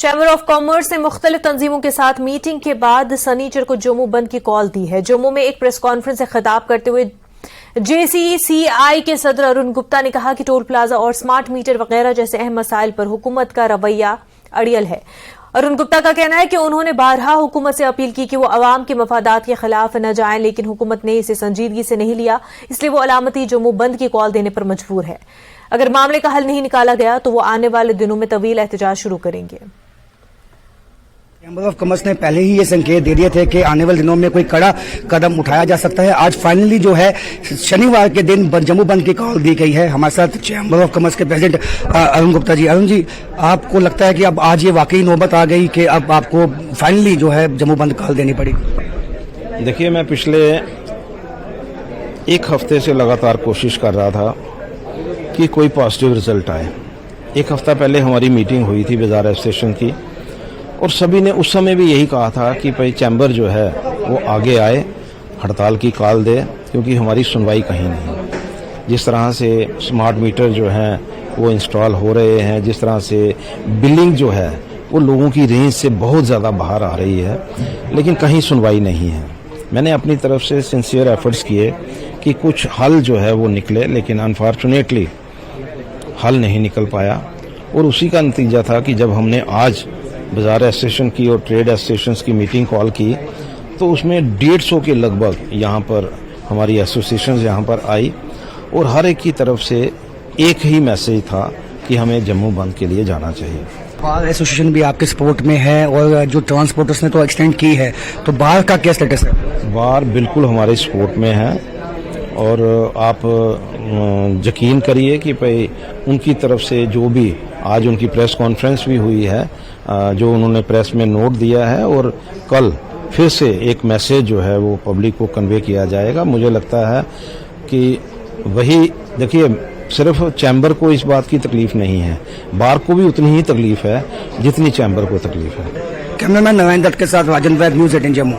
Chamber of commerce ने मुख्तलिफ तंजीमों के साथ मीटिंग के बाद सनीचर को जम्मू बंद की कॉल दी है। जम्मू में एक प्रेस कॉन्फ्रेंस से खिताब करते हुए JCCI के सदर अरुण गुप्ता ने कहा कि टोल प्लाजा और स्मार्ट मीटर वगैरह जैसे अहम मसाइल पर हुकूमत का रवैया अड़ियल है। अरुण गुप्ता का कहना है कि उन्होंने बारहा हुकूमत से अपील की कि वो अवाम के मफादात के खिलाफ न जाएं, लेकिन हुकूमत ने इसे संजीदगी से नहीं लिया, इसलिए वो अलामती जम्मू बंद की कॉल देने पर मजबूर है। अगर मामले का हल नहीं निकाला गया तो वो आने वाले दिनों में तवील एहतजाज शुरू करेंगे। चैम्बर ऑफ कॉमर्स ने पहले ही ये संकेत दे दिए थे कि आने वाले दिनों में कोई कड़ा कदम उठाया जा सकता है। आज फाइनली जो है शनिवार के दिन जम्मू बंद की कॉल दी गई है। हमारे साथ चैम्बर ऑफ कॉमर्स के प्रेसिडेंट अरुण गुप्ता जी। अरुण जी, आपको लगता है कि अब आज ये वाकई नौबत आ गई कि अब आपको फाइनली जो है जम्मू बंद कॉल देनी पड़ेगी? देखिए, मैं पिछले एक हफ्ते से लगातार कोशिश कर रहा था कि कोई पॉजिटिव रिजल्ट आए। एक हफ्ता पहले हमारी मीटिंग हुई थी बाजार एसोसिएशन की, और सभी ने उस समय भी यही कहा था कि भाई चैम्बर जो है वो आगे आए, हड़ताल की कॉल दे, क्योंकि हमारी सुनवाई कहीं नहीं। जिस तरह से स्मार्ट मीटर जो हैं वो इंस्टॉल हो रहे हैं, जिस तरह से बिलिंग जो है वो लोगों की रेंज से बहुत ज़्यादा बाहर आ रही है, लेकिन कहीं सुनवाई नहीं है। मैंने अपनी तरफ से सिंसियर एफर्ट्स किए कि कुछ हल जो है वो निकले, लेकिन अनफॉर्चुनेटली हल नहीं निकल पाया। और उसी का नतीजा था कि जब हमने आज बाजार एसोसिएशन की और ट्रेड एसोसिएशन की मीटिंग कॉल की, तो उसमें 150 के लगभग यहाँ पर हमारी एसोसिएशन यहाँ पर आई, और हर एक की तरफ से एक ही मैसेज था कि हमें जम्मू बंद के लिए जाना चाहिए। बार एसोसिएशन भी आपके सपोर्ट में है और जो ट्रांसपोर्टर्स ने तो एक्सटेंड की है, तो बार का क्या स्टेटस है? बार बिल्कुल हमारे सपोर्ट में है, और आप यकीन करिए कि भाई उनकी तरफ से जो भी आज उनकी प्रेस कॉन्फ्रेंस भी हुई है, जो उन्होंने प्रेस में नोट दिया है, और कल फिर से एक मैसेज जो है वो पब्लिक को कन्वे किया जाएगा। मुझे लगता है कि वही, देखिए, सिर्फ चैम्बर को इस बात की तकलीफ नहीं है, बार को भी उतनी ही तकलीफ है जितनी चैम्बर को तकलीफ है। कैमरामैन नारायण दत्त के साथ राजन वैद, न्यूज़ 18 जम्मू।